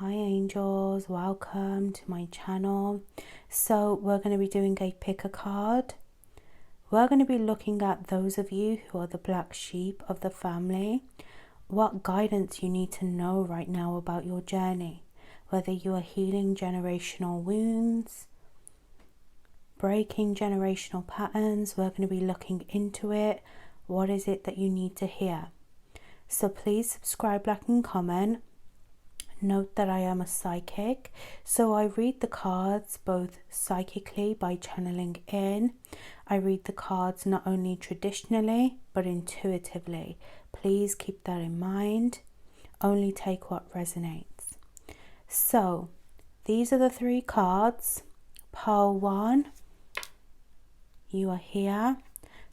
Hi angels, welcome to my channel. So we're going to be doing a pick a card. We're going to be looking at those of you who are the black sheep of the family, what guidance you need to know right now about your journey, whether you are healing generational wounds, breaking generational patterns. We're going to be looking into it. What is it that you need to hear? So please subscribe, like and comment. Note that I am a psychic, so I read the cards both psychically by channeling in. I read the cards not only traditionally but intuitively. Please keep that in mind. Only take what resonates. So these are the three cards. Pile 1, you are here.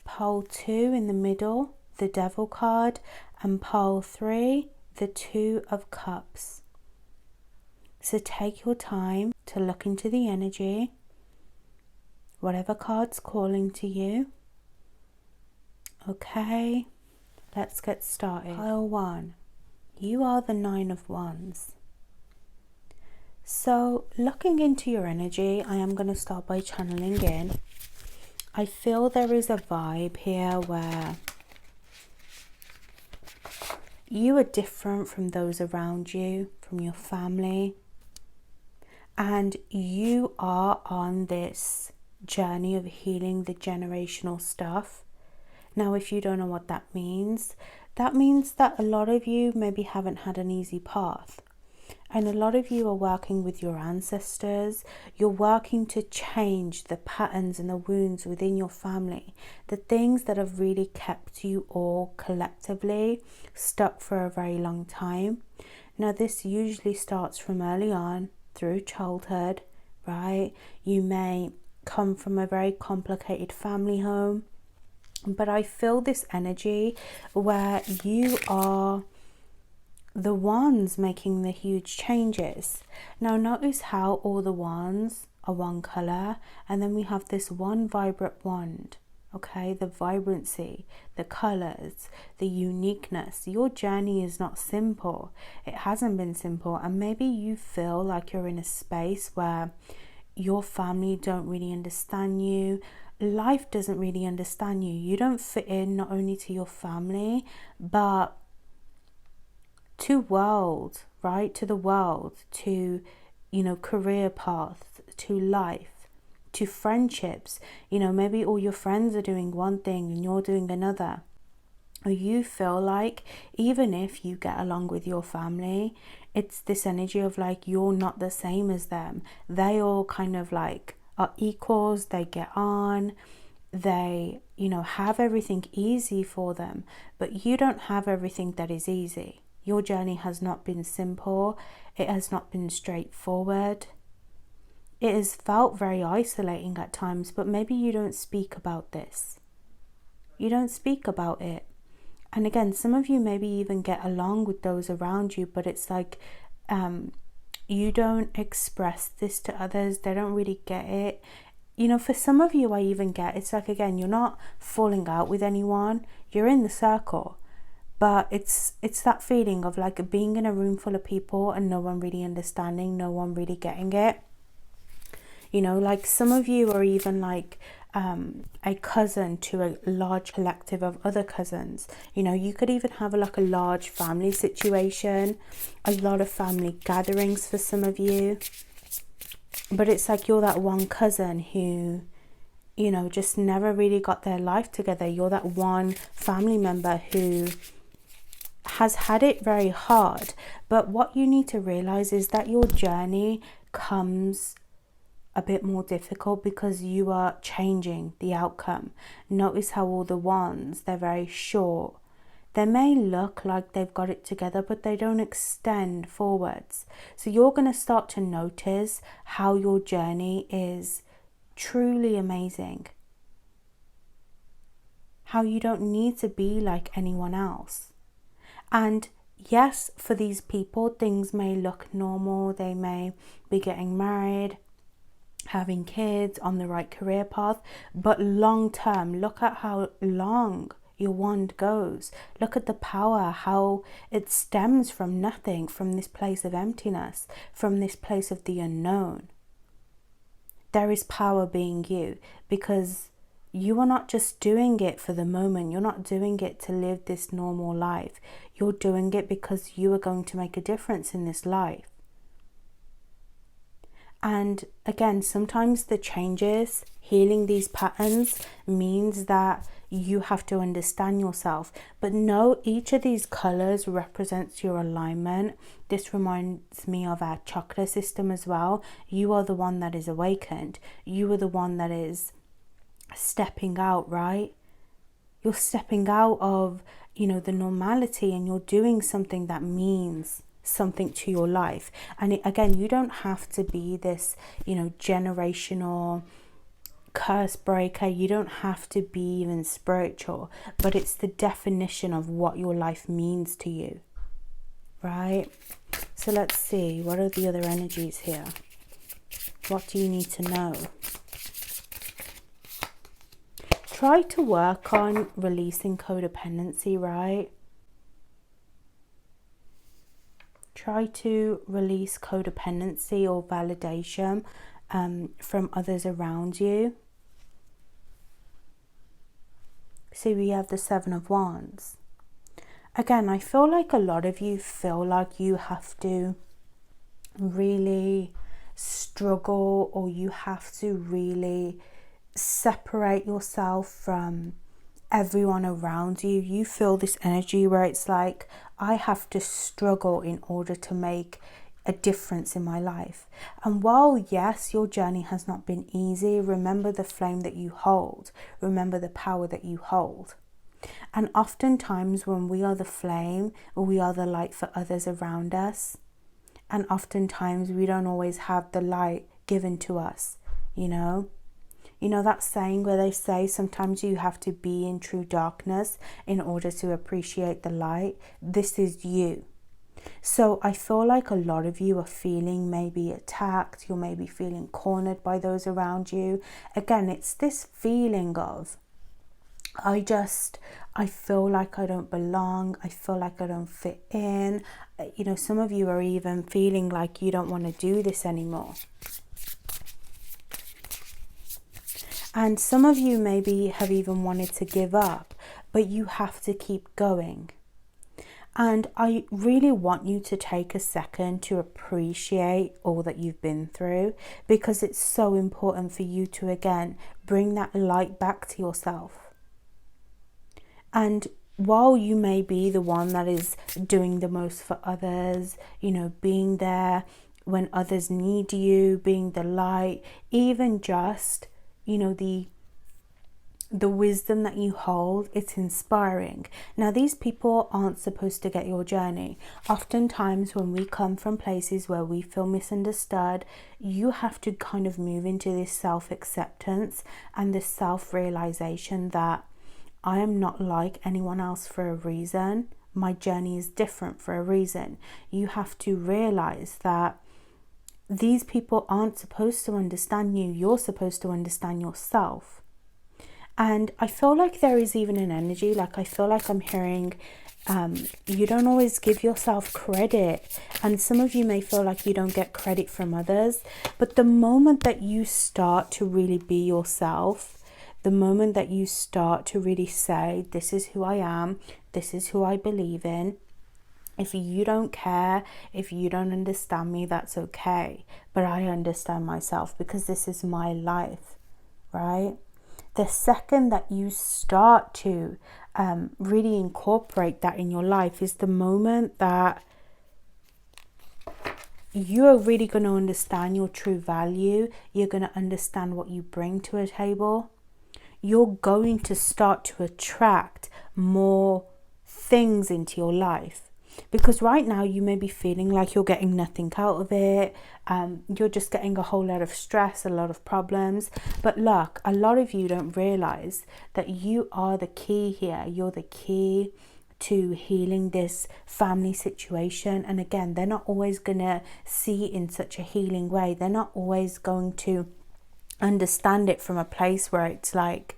Pile 2 in the middle, the Devil card, and pile 3, the Two of Cups. So take your time to look into the energy, whatever card's calling to you. Okay, let's get started. Pile 1, you are the Nine of Wands. So looking into your energy, I am going to start by channeling in. I feel there is a vibe here where you are different from those around you, from your family. And you are on this journey of healing the generational stuff. Now, if you don't know what that means that a lot of you maybe haven't had an easy path. And a lot of you are working with your ancestors. You're working to change the patterns and the wounds within your family. The things that have really kept you all collectively stuck for a very long time. Now, this usually starts from early on, through childhood, right? You may come from a very complicated family home, but I feel this energy where you are the ones making the huge changes. Now notice how all the wands are one color, and then we have this one vibrant wand. Okay, the vibrancy, the colors, the uniqueness. Your journey is not simple. It hasn't been simple, and maybe you feel like you're in a space where your family don't really understand you. Life doesn't really understand you. You don't fit in not only to your family, but to world, right? To the world, to, career path, to life, to friendships. Maybe all your friends are doing one thing and you're doing another. Or you feel like even if you get along with your family, it's this energy of like you're not the same as them. They all kind of like are equals, they get on, they, have everything easy for them, but you don't have everything that is easy. Your journey has not been simple. It has not been straightforward. It has felt very isolating at times, but maybe you don't speak about this. You don't speak about it. And again, some of you maybe even get along with those around you, but it's like you don't express this to others. They don't really get it. For some of you, I even get, it's like, again, you're not falling out with anyone. You're in the circle. But it's that feeling of like being in a room full of people and no one really understanding, no one really getting it. Like some of you are even like a cousin to a large collective of other cousins. You could even have like a large family situation, a lot of family gatherings for some of you. But it's like you're that one cousin who, just never really got their life together. You're that one family member who has had it very hard. But what you need to realize is that your journey comes a bit more difficult because you are changing the outcome. Notice how all the wands, they're very short. They may look like they've got it together, but they don't extend forwards. So you're going to start to notice how your journey is truly amazing. How you don't need to be like anyone else. And yes, for these people, things may look normal. They may be getting married, having kids, on the right career path, but long term, look at how long your wand goes. Look at the power, how it stems from nothing, from this place of emptiness, from this place of the unknown. There is power being you, because you are not just doing it for the moment. You're not doing it to live this normal life. You're doing it because you are going to make a difference in this life. And again, sometimes the changes, healing these patterns, means that you have to understand yourself. But no, each of these colors represents your alignment. This reminds me of our chakra system as well. You are the one that is awakened. You are the one that is stepping out, right? You're stepping out of, the normality, and you're doing something that means something to your life. And again, you don't have to be this, generational curse breaker. You don't have to be even spiritual, but it's the definition of what your life means to you, right? So let's see, what are the other energies here? What do you need to know? Try to work on releasing codependency, right? Try to release codependency or validation from others around you. So we have the Seven of Wands. Again, I feel like a lot of you feel like you have to really struggle, or you have to really separate yourself from everyone around you. You feel this energy where it's like, I have to struggle in order to make a difference in my life. And while yes, your journey has not been easy, remember the flame that you hold. Remember the power that you hold. And oftentimes when we are the flame, we are the light for others around us. And oftentimes we don't always have the light given to us, that saying where they say sometimes you have to be in true darkness in order to appreciate the light. This is you. So I feel like a lot of you are feeling maybe attacked. You're maybe feeling cornered by those around you. Again, it's this feeling of, I feel like I don't belong. I feel like I don't fit in. Some of you are even feeling like you don't want to do this anymore. And some of you maybe have even wanted to give up, but you have to keep going. And I really want you to take a second to appreciate all that you've been through, because it's so important for you to, again, bring that light back to yourself. And while you may be the one that is doing the most for others, being there when others need you, being the light, even just the wisdom that you hold, it's inspiring. Now, these people aren't supposed to get your journey. Oftentimes when we come from places where we feel misunderstood, you have to kind of move into this self-acceptance and this self-realization that I am not like anyone else for a reason. My journey is different for a reason. You have to realize that these people aren't supposed to understand you. You're supposed to understand yourself. And I feel like there is even an energy, like I feel like I'm hearing, you don't always give yourself credit. And some of you may feel like you don't get credit from others. But the moment that you start to really be yourself, the moment that you start to really say, this is who I am, this is who I believe in, if you don't care, if you don't understand me, that's okay. But I understand myself because this is my life, right? The second that you start to really incorporate that in your life is the moment that you are really going to understand your true value. You're going to understand what you bring to a table. You're going to start to attract more things into your life. Because right now you may be feeling like you're getting nothing out of it. You're just getting a whole lot of stress, a lot of problems. But look, a lot of you don't realize that you are the key here. You're the key to healing this family situation. And again, they're not always going to see it in such a healing way. They're not always going to understand it from a place where it's like,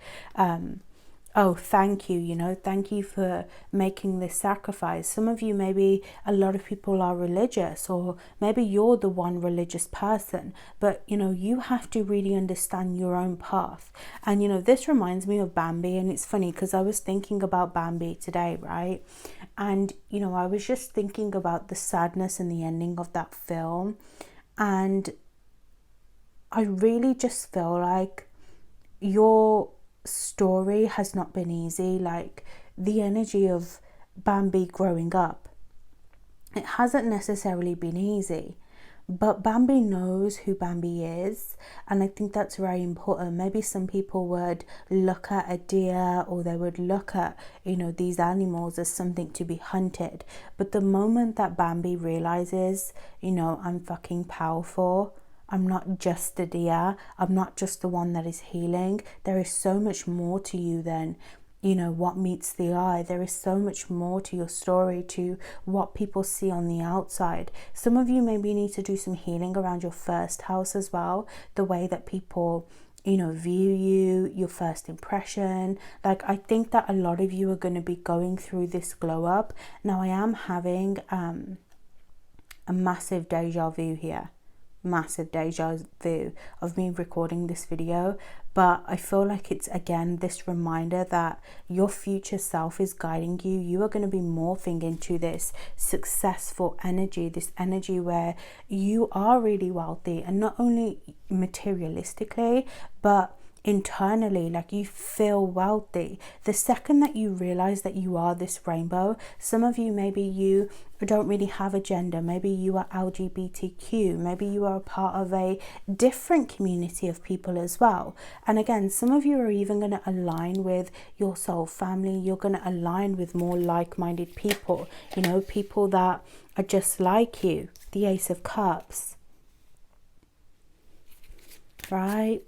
oh, thank you, you know, thank you for making this sacrifice. Some of you, maybe a lot of people are religious, or maybe you're the one religious person, but you know, you have to really understand your own path. And you know, this reminds me of Bambi, and it's funny because I was thinking about Bambi today, right? And you know, I was just thinking about the sadness and the ending of that film, and I really just feel like your story has not been easy. Like the energy of Bambi growing up, it hasn't necessarily been easy, but Bambi knows who Bambi is, and I think that's very important. Maybe some people would look at a deer, or they would look at, you know, these animals as something to be hunted, but the moment that Bambi realizes, you know, I'm fucking powerful, I'm not just a deer, I'm not just the one that is healing. There is so much more to you than, you know, what meets the eye. There is so much more to your story, to what people see on the outside. Some of you maybe need to do some healing around your first house as well, the way that people, you know, view you, your first impression. Like, I think that a lot of you are going to be going through this glow up. Now, I am having a massive deja vu here. Massive deja vu of me recording this video, but I feel like it's again this reminder that your future self is guiding you. You are going to be morphing into this successful energy, this energy where you are really wealthy, and not only materialistically, but internally. Like, you feel wealthy the second that you realize that you are this rainbow. Some of you, maybe you don't really have a gender, maybe you are LGBTQ, maybe you are a part of a different community of people as well. And again, some of you are even going to align with your soul family. You're going to align with more like-minded people, you know, people that are just like you. The Ace of Cups, right?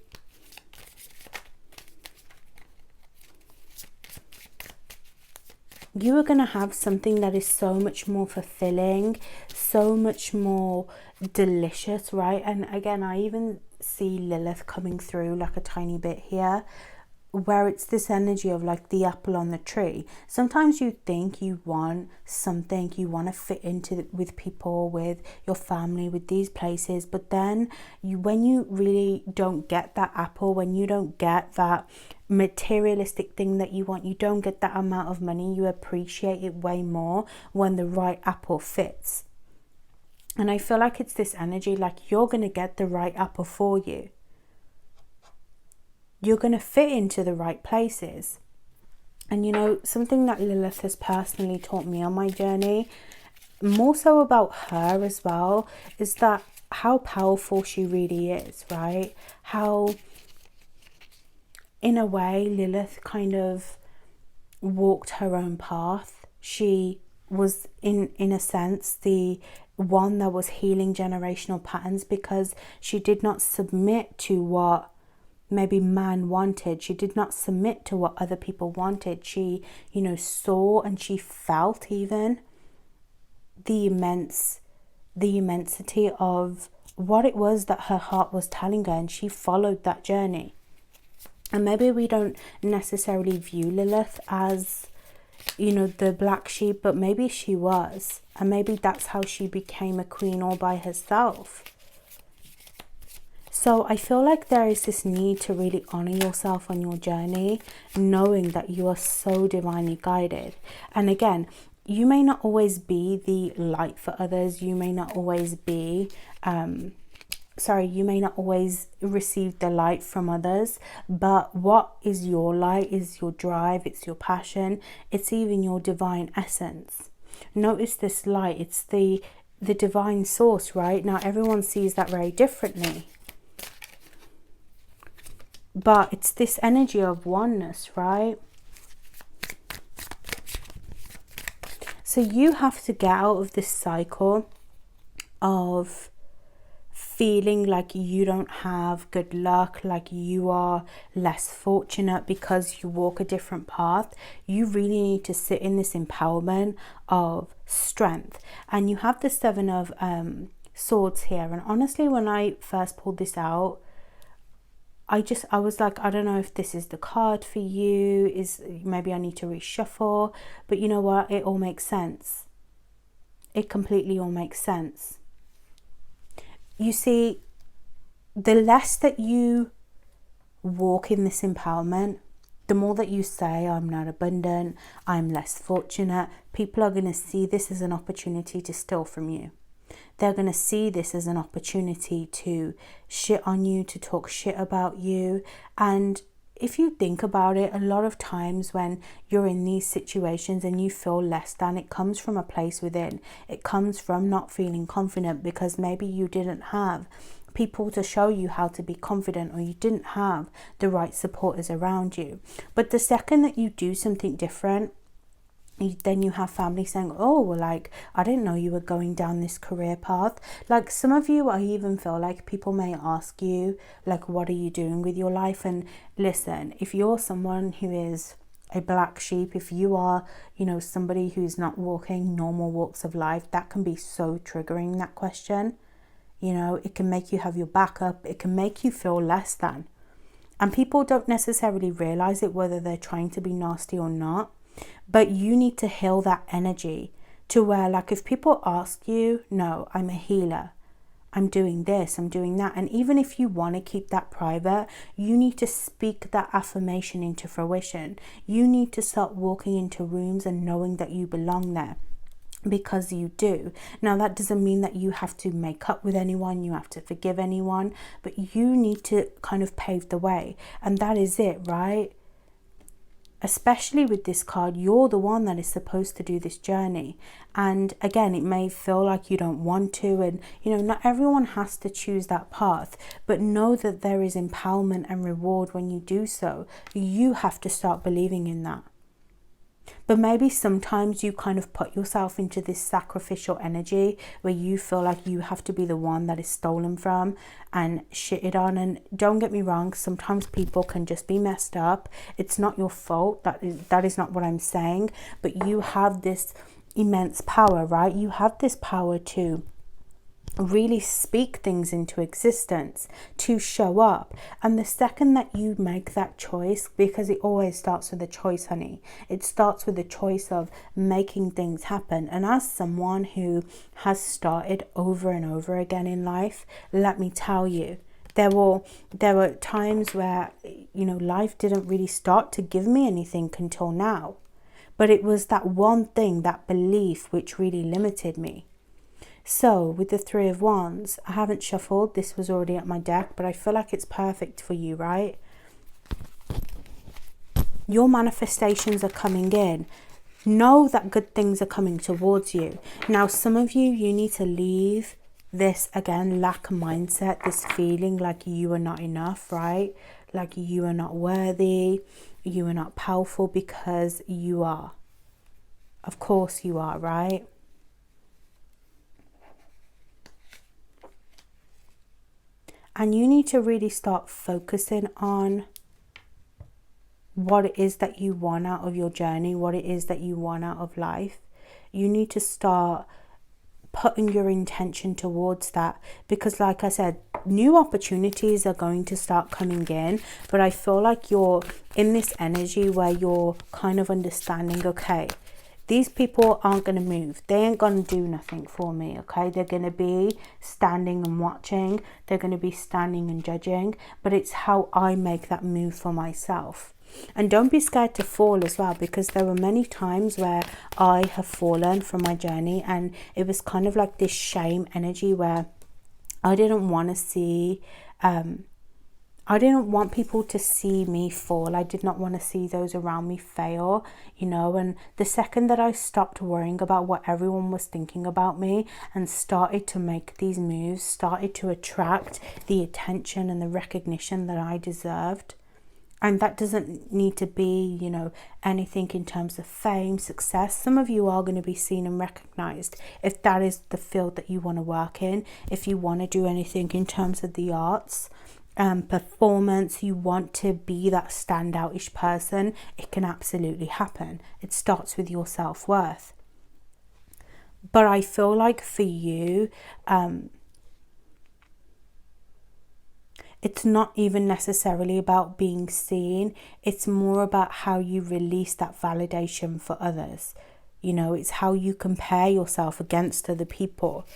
You are going to have something that is so much more fulfilling, so much more delicious, right? And again, I even see Lilith coming through like a tiny bit here, where it's this energy of like the apple on the tree. Sometimes you think you want something, you want to fit into with people, with your family, with these places, but then when you really don't get that apple, when you don't get that materialistic thing that you want, you don't get that amount of money, you appreciate it way more when the right apple fits. And I feel like it's this energy, like you're going to get the right apple for you. You're going to fit into the right places. And you know, something that Lilith has personally taught me on my journey, more so about her as well, is that how powerful she really is, right? How, in a way, Lilith kind of walked her own path. She was in a sense the one that was healing generational patterns, because she did not submit to what maybe man wanted. She did not submit to what other people wanted. She, you know, saw and she felt even the immensity of what it was that her heart was telling her, and she followed that journey. And maybe we don't necessarily view Lilith as, you know, the black sheep, but maybe she was, and maybe that's how she became a queen all by herself. So I feel like there is this need to really honor yourself on your journey, knowing that you are so divinely guided. And again, you may not always be the light for others. You may not always be, you may not always receive the light from others. But what is your light is your drive, it's your passion, it's even your divine essence. Notice this light, it's the divine source, right? Now, everyone sees that very differently. But it's this energy of oneness, right? So you have to get out of this cycle of feeling like you don't have good luck, like you are less fortunate because you walk a different path. You really need to sit in this empowerment of strength. And you have the Seven of Swords here. And honestly, when I first pulled this out, I was like, I don't know if this is the card for you, is maybe I need to reshuffle, but you know what, it all makes sense. It completely all makes sense. You see, the less that you walk in this empowerment, the more that you say, I'm not abundant, I'm less fortunate, people are going to see this as an opportunity to steal from you. They're going to see this as an opportunity to shit on you, to talk shit about you. And if you think about it, a lot of times when you're in these situations and you feel less than, it comes from a place within. It comes from not feeling confident because maybe you didn't have people to show you how to be confident, or you didn't have the right supporters around you. But the second that you do something different, then you have family saying, oh, well, like, I didn't know you were going down this career path. Like, some of you, I even feel like people may ask you, like, what are you doing with your life? And listen, if you're someone who is a black sheep, if you are, you know, somebody who's not walking normal walks of life, that can be so triggering, that question. You know, it can make you have your back up. It can make you feel less than. And people don't necessarily realize it, whether they're trying to be nasty or not. But you need to heal that energy to where, like, if people ask you, no, I'm a healer, I'm doing this, I'm doing that. And even if you want to keep that private, you need to speak that affirmation into fruition. You need to start walking into rooms and knowing that you belong there. Because you do. Now, that doesn't mean that you have to make up with anyone, you have to forgive anyone, but you need to kind of pave the way. And that is it, right? Especially with this card, you're the one that is supposed to do this journey. And again, it may feel like you don't want to, and you know, not everyone has to choose that path, but know that there is empowerment and reward when you do so. You have to start believing in that. But maybe sometimes you kind of put yourself into this sacrificial energy where you feel like you have to be the one that is stolen from and shitted on. And don't get me wrong, sometimes people can just be messed up. It's not your fault. That is not what I'm saying. But you have this immense power, right? You have this power to really speak things into existence, to show up. And the second that you make that choice, because it always starts with a choice, honey, it starts with the choice of making things happen. And as someone who has started over and over again in life, let me tell you, there were times where, you know, life didn't really start to give me anything until now. But it was that one thing, that belief, which really limited me. So with the Three of Wands, I haven't shuffled. This was already at my deck, but I feel like it's perfect for you, right? Your manifestations are coming in. Know that good things are coming towards you. Now, some of you need to leave this, again, lack mindset, this feeling like you are not enough, right? Like you are not worthy, you are not powerful, because you are. Of course you are, right? And you need to really start focusing on what it is that you want out of your journey, what it is that you want out of life. You need to start putting your intention towards that, because like I said, new opportunities are going to start coming in, but I feel like you're in this energy where you're kind of understanding, okay, these people aren't going to move. They ain't going to do nothing for me, okay? They're going to be standing and watching. They're going to be standing and judging. But it's how I make that move for myself. And don't be scared to fall as well, because there were many times where I have fallen from my journey, and it was kind of like this shame energy where I didn't want to see... I didn't want people to see me fall. I did not want to see those around me fail, you know. And the second that I stopped worrying about what everyone was thinking about me and started to make these moves, started to attract the attention and the recognition that I deserved. And that doesn't need to be, you know, anything in terms of fame, success. Some of you are going to be seen and recognized if that is the field that you want to work in. If you want to do anything in terms of the arts, performance, you want to be that standout-ish person, it can absolutely happen. It starts with your self-worth. But I feel like for you, It's not even necessarily about being seen. It's more about how you release that validation for others. You know, it's how you compare yourself against other people.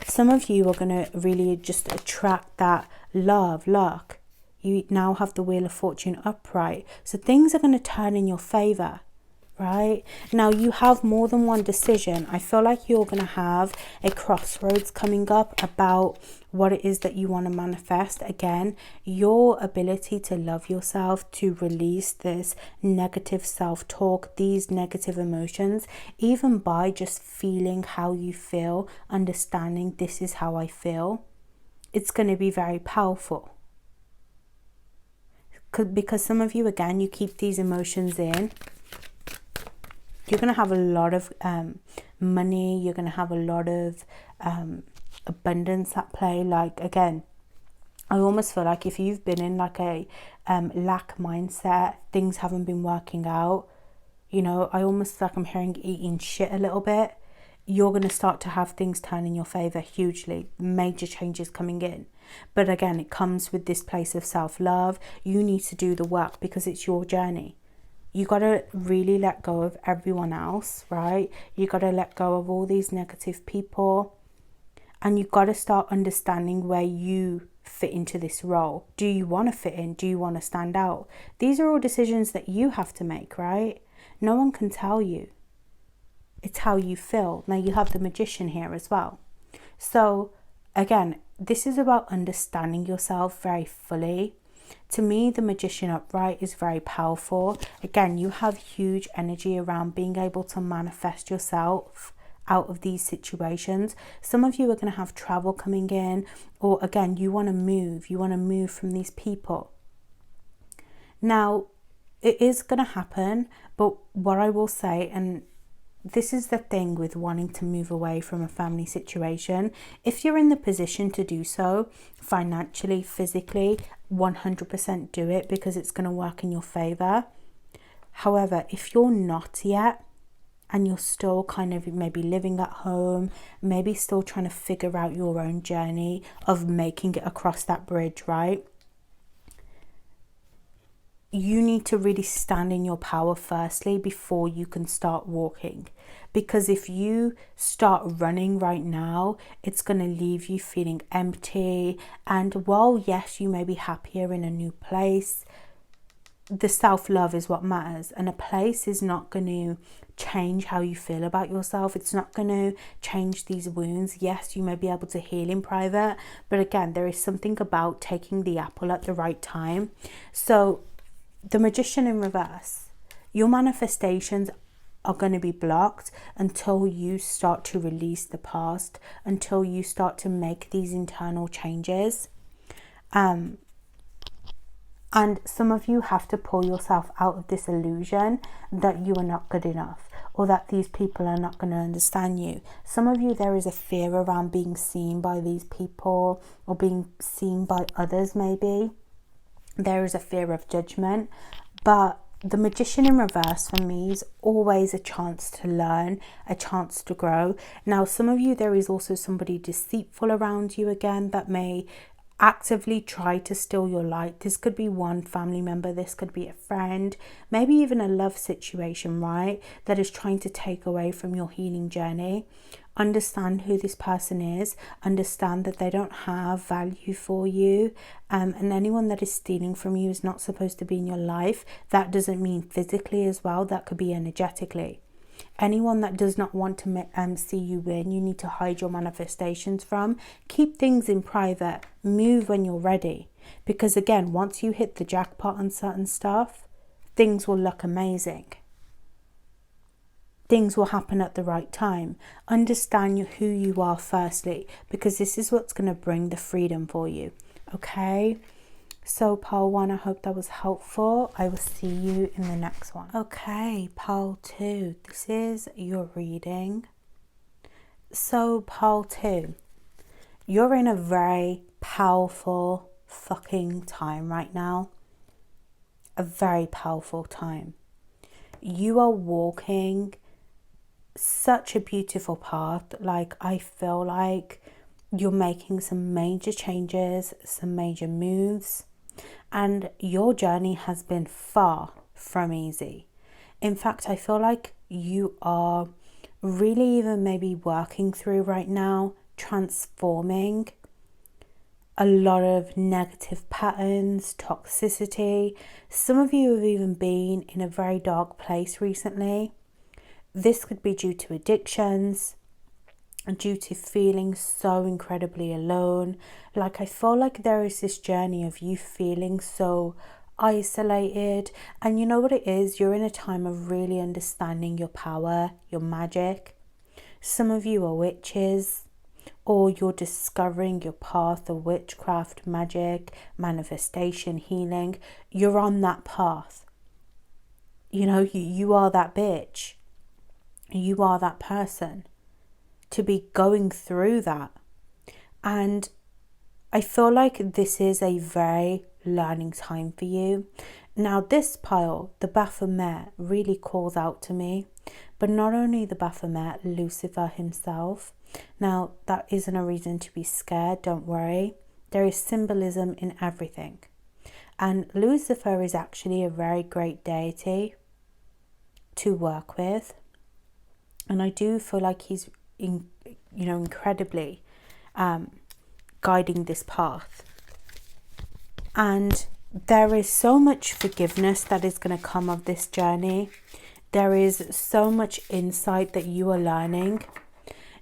Some of you are going to really just attract that love, luck. You now have the Wheel of Fortune upright. So things are going to turn in your favor, right? Now you have more than one decision. I feel like you're going to have a crossroads coming up about what it is that you want to manifest. Again, your ability to love yourself, to release this negative self-talk, these negative emotions, even by just feeling how you feel, understanding this is how I feel, it's going to be very powerful. Because some of you, again, you keep these emotions in. You're going to have a lot of money. You're going to have a lot of abundance at play. Like, again, I almost feel like if you've been in like a lack mindset, things haven't been working out, you know, I almost feel like I'm hearing eating shit a little bit. You're going to start to have things turn in your favor hugely. Major changes coming in. But again, it comes with this place of self-love. You need to do the work because it's your journey. You got to really let go of everyone else, right? You got to let go of all these negative people. And you got to start understanding where you fit into this role. Do you want to fit in? Do you want to stand out? These are all decisions that you have to make, right? No one can tell you. It's how you feel. Now you have the Magician here as well. So again, this is about understanding yourself very fully. To me, the Magician upright is very powerful. Again, you have huge energy around being able to manifest yourself out of these situations. Some of you are going to have travel coming in, or again, you want to move. You want to move from these people. Now, it is going to happen, but what I will say, and this is the thing with wanting to move away from a family situation. If you're in the position to do so, financially, physically, 100% do it because it's going to work in your favor. However, if you're not yet, and you're still kind of maybe living at home, maybe still trying to figure out your own journey of making it across that bridge, right? You need to really stand in your power firstly before you can start walking. Because if you start running right now, it's going to leave you feeling empty. And while, yes, you may be happier in a new place, the self-love is what matters. And a place is not going to change how you feel about yourself. It's not going to change these wounds. Yes, you may be able to heal in private. But again, there is something about taking the apple at the right time. So the Magician in reverse, your manifestations are going to be blocked until you start to release the past, until you start to make these internal changes. And some of you have to pull yourself out of this illusion that you are not good enough, or that these people are not going to understand you. Some of you, there is a fear around being seen by these people, or being seen by others maybe. There is a fear of judgment, but the Magician in reverse for me is always a chance to learn, a chance to grow. Now, some of you, there is also somebody deceitful around you again that may actively try to steal your light. This could be one family member, this could be a friend, maybe even a love situation, right? That is trying to take away from your healing journey. Understand who this person is, understand that they don't have value for you, and anyone that is stealing from you is not supposed to be in your life. That doesn't mean physically as well, that could be energetically. Anyone that does not want to see you win, you need to hide your manifestations from. Keep things in private, move when you're ready, because again, once you hit the jackpot on certain stuff, things will look amazing. Things will happen at the right time. Understand who you are firstly, because this is what's going to bring the freedom for you. Okay? So pile 1, I hope that was helpful. I will see you in the next one. Okay, pile 2. This is your reading. So pile 2, you're in a very powerful fucking time right now. A very powerful time. You are walking such a beautiful path. Like, I feel like You're making some major changes, some major moves, and your journey has been far from easy. In fact, I feel like you are really even maybe working through right now, transforming a lot of negative patterns, toxicity. Some of you have even been in a very dark place recently. This could be due to addictions, due to feeling so incredibly alone. Like, I feel like there is this journey of you feeling so isolated, and you know what it is? You're in a time of really understanding your power, your magic. Some of you are witches, or you're discovering your path of witchcraft, magic, manifestation, healing. You're on that path. You know, you are that bitch. You are that person to be going through that. And I feel like this is a very learning time for you. Now, this pile, the Baphomet, really calls out to me. But not only the Baphomet, Lucifer himself. Now, that isn't a reason to be scared, don't worry. There is symbolism in everything. And Lucifer is actually a very great deity to work with. And I do feel like he's, incredibly guiding this path. And there is so much forgiveness that is going to come of this journey. There is so much insight that you are learning.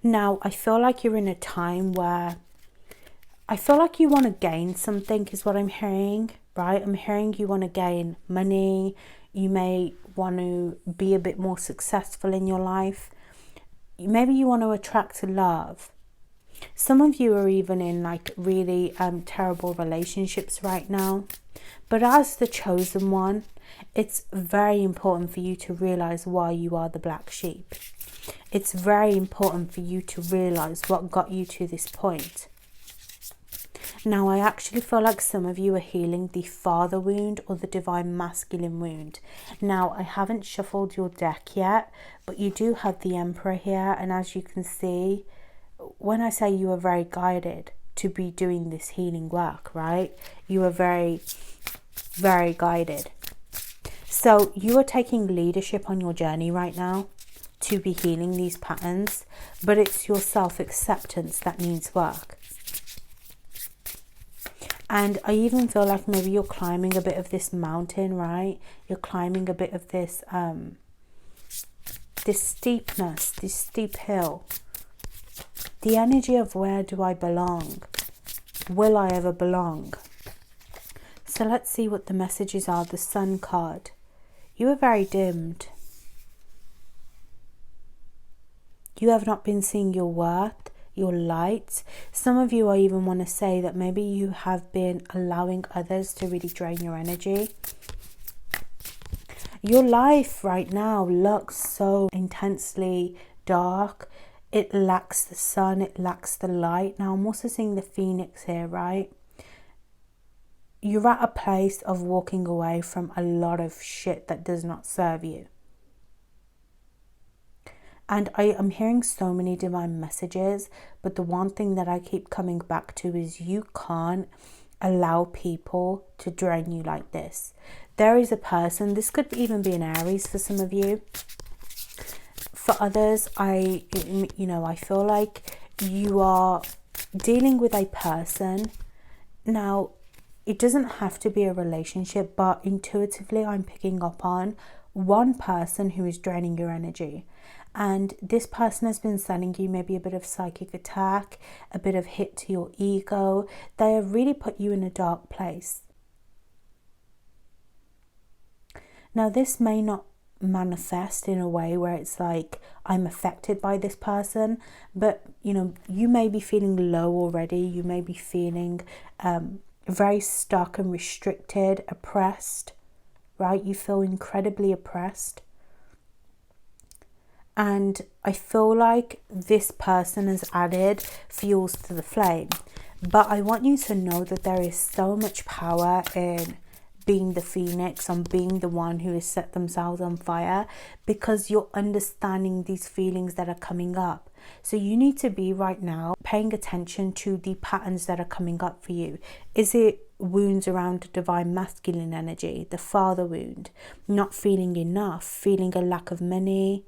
Now, I feel like you're in a time where I feel like you want to gain something is what I'm hearing, right? I'm hearing you want to gain money. You may want to be a bit more successful in your life. Maybe you want to attract love. Some of you are even in like really terrible relationships right now. But as the chosen one, it's very important for you to realize why you are the black sheep. It's very important for you to realize what got you to this point. Now, I actually feel like some of you are healing the father wound or the divine masculine wound. Now, I haven't shuffled your deck yet, but you do have the Emperor here. And as you can see, when I say you are very guided to be doing this healing work, right? You are very, very guided. So you are taking leadership on your journey right now to be healing these patterns, but it's your self-acceptance that needs work. And I even feel like maybe you're climbing a bit of this mountain, right? You're climbing a bit of this this steepness, this steep hill. The energy of where do I belong? Will I ever belong? So let's see what the messages are. The Sun card. You are very dimmed. You have not been seeing your worth, your light. Some of you, I even want to say that maybe you have been allowing others to really drain your energy. Your life right now looks so intensely dark. It lacks the sun, it lacks the light. Now I'm also seeing the phoenix here, right? You're at a place of walking away from a lot of shit that does not serve you. And I am hearing so many divine messages, but the one thing that I keep coming back to is you can't allow people to drain you like this. There is a person, this could even be an Aries for some of you. For others, I feel like you are dealing with a person. Now, it doesn't have to be a relationship, but intuitively I'm picking up on one person who is draining your energy. And this person has been sending you maybe a bit of psychic attack, a bit of hit to your ego. They have really put you in a dark place. Now, this may not manifest in a way where it's like I'm affected by this person, but you may be feeling low already. You may be feeling very stuck and restricted, oppressed, right? You feel incredibly oppressed. And I feel like this person has added fuels to the flame. But I want you to know that there is so much power in being the phoenix and being the one who has set themselves on fire, because you're understanding these feelings that are coming up. So you need to be right now paying attention to the patterns that are coming up for you. Is it wounds around divine masculine energy, the father wound, not feeling enough, feeling a lack of money,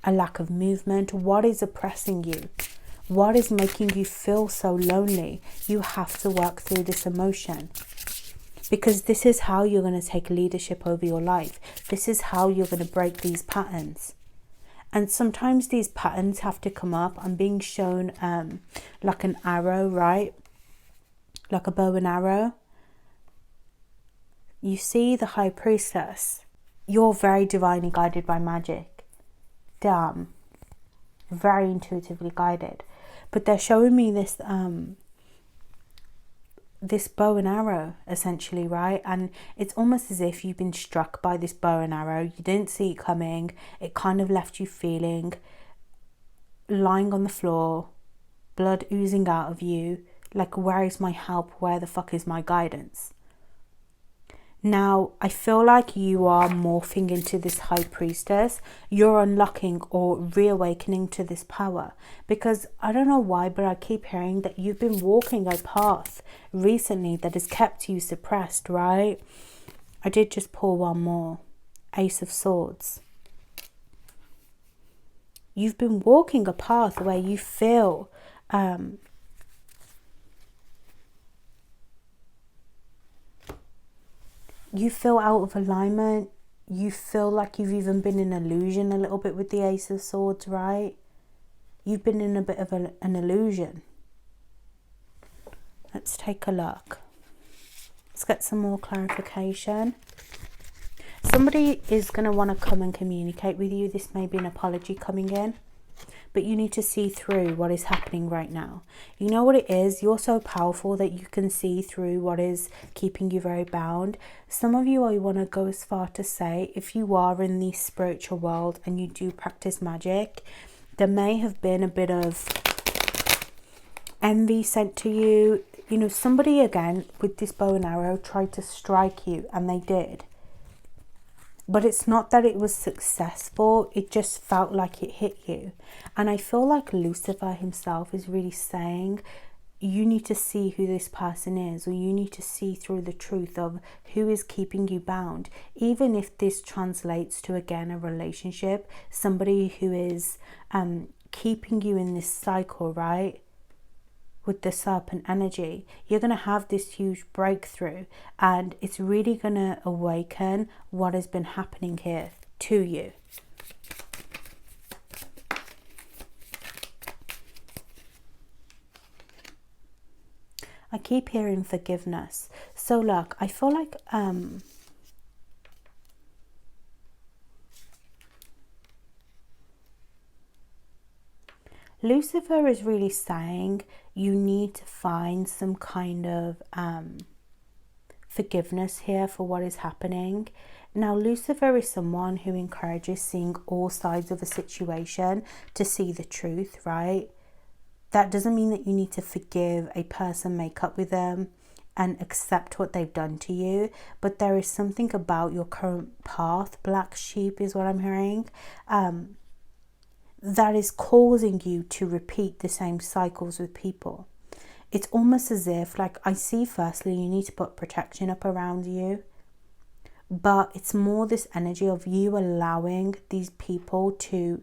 a lack of movement? What is oppressing you? What is making you feel so lonely? You have to work through this emotion, because this is how you're going to take leadership over your life. This is how you're going to break these patterns. And sometimes these patterns have to come up. I'm being shown like an arrow, right? Like a bow and arrow. You see the High Priestess. You're very divinely guided by magic. Damn. Very intuitively guided. But they're showing me this this bow and arrow, essentially, right? And it's almost as if you've been struck by this bow and arrow. You didn't see it coming. It kind of left you feeling lying on the floor, blood oozing out of you, like, where is my help? Where the fuck is my guidance? Now, I feel like you are morphing into this High Priestess. You're unlocking or reawakening to this power. Because I don't know why, but I keep hearing that you've been walking a path recently that has kept you suppressed, right? I did just pull one more. Ace of Swords. You've been walking a path where you feel you feel out of alignment. You feel like you've even been in illusion a little bit with the Ace of Swords, right? You've been in a bit of an illusion. Let's take a look. Let's get some more clarification. Somebody is going to want to come and communicate with you. This may be an apology coming in. But you need to see through what is happening right now. You know what it is? You're so powerful that you can see through what is keeping you very bound. Some of you, I want to go as far to say, if you are in the spiritual world and you do practice magic, there may have been a bit of envy sent to you. You know, somebody, again, with this bow and arrow tried to strike you, and they did. But it's not that it was successful, it just felt like it hit you. And I feel like Lucifer himself is really saying, you need to see who this person is, or you need to see through the truth of who is keeping you bound. Even if this translates to, again, a relationship, somebody who is keeping you in this cycle, right? With the serpent energy, you're going to have this huge breakthrough, and it's really going to awaken what has been happening here to you. I keep hearing forgiveness. So look, I feel like Lucifer is really saying you need to find some kind of forgiveness here for what is happening. Now, Lucifer is someone who encourages seeing all sides of a situation to see the truth, right? That doesn't mean that you need to forgive a person, make up with them, and accept what they've done to you. But there is something about your current path, black sheep is what I'm hearing, that is causing you to repeat the same cycles with people. It's almost as if, like, I see firstly, you need to put protection up around you. But it's more this energy of you allowing these people to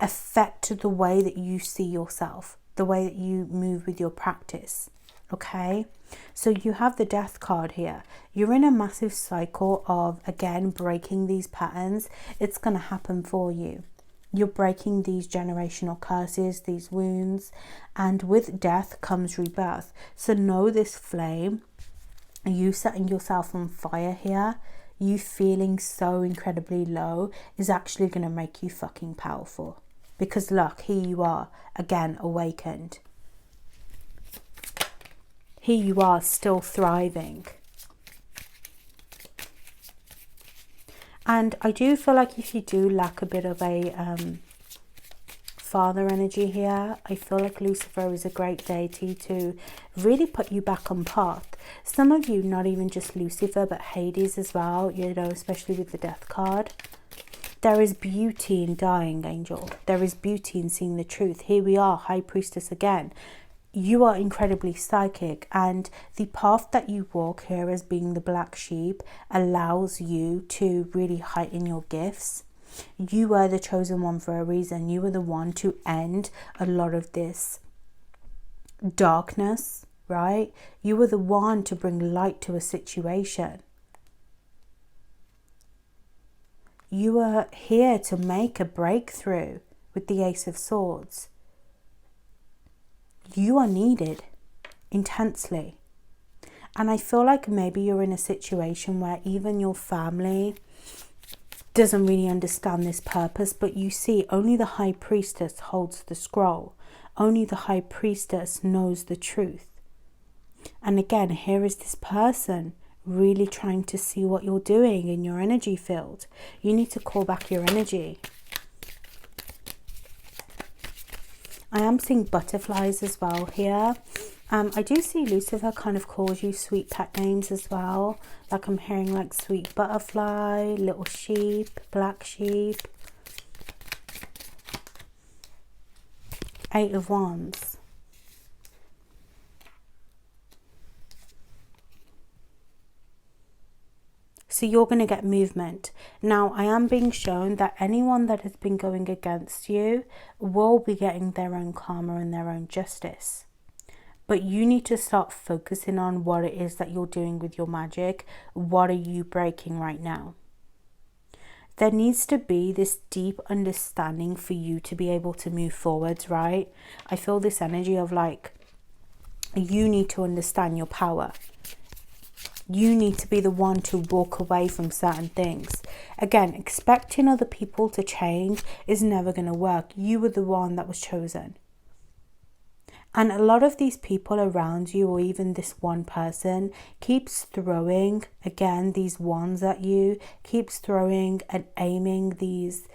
affect the way that you see yourself, the way that you move with your practice. Okay, so you have the Death card here. You're in a massive cycle of, again, breaking these patterns. It's going to happen for you. You're breaking these generational curses, these wounds, and with death comes rebirth. So know this flame, you setting yourself on fire here, you feeling so incredibly low, is actually going to make you fucking powerful. Because look, here you are, again, awakened. Here you are, still thriving. And I do feel like if you do lack a bit of a father energy here, I feel like Lucifer is a great deity to really put you back on path. Some of you, not even just Lucifer, but Hades as well, you know, especially with the Death card, There is beauty in dying, angel. There is beauty in seeing the truth. Here we are, High Priestess again. You are incredibly psychic, and the path that you walk here as being the black sheep allows you to really heighten your gifts. You were the chosen one for a reason. You were the one to end a lot of this darkness, right? You were the one to bring light to a situation. You are here to make a breakthrough with the Ace of Swords. You are needed intensely. And I feel like maybe you're in a situation where even your family doesn't really understand this purpose, but you see, only the High Priestess holds the scroll. Only the High Priestess knows the truth. And again, here is this person really trying to see what you're doing in your energy field. You need to call back your energy. I am seeing butterflies as well here. I do see Lucifer kind of calls you sweet pet names as well. Like I'm hearing like sweet butterfly, little sheep, black sheep. 8 of Wands. So you're going to get movement. Now, I am being shown that anyone that has been going against you will be getting their own karma and their own justice. But you need to start focusing on what it is that you're doing with your magic. What are you breaking right now? There needs to be this deep understanding for you to be able to move forwards, right? I feel this energy of like, you need to understand your power. You need to be the one to walk away from certain things. Again, expecting other people to change is never going to work. You were the one that was chosen. And a lot of these people around you, or even this one person, keeps throwing, again, these wands at you, keeps throwing and aiming these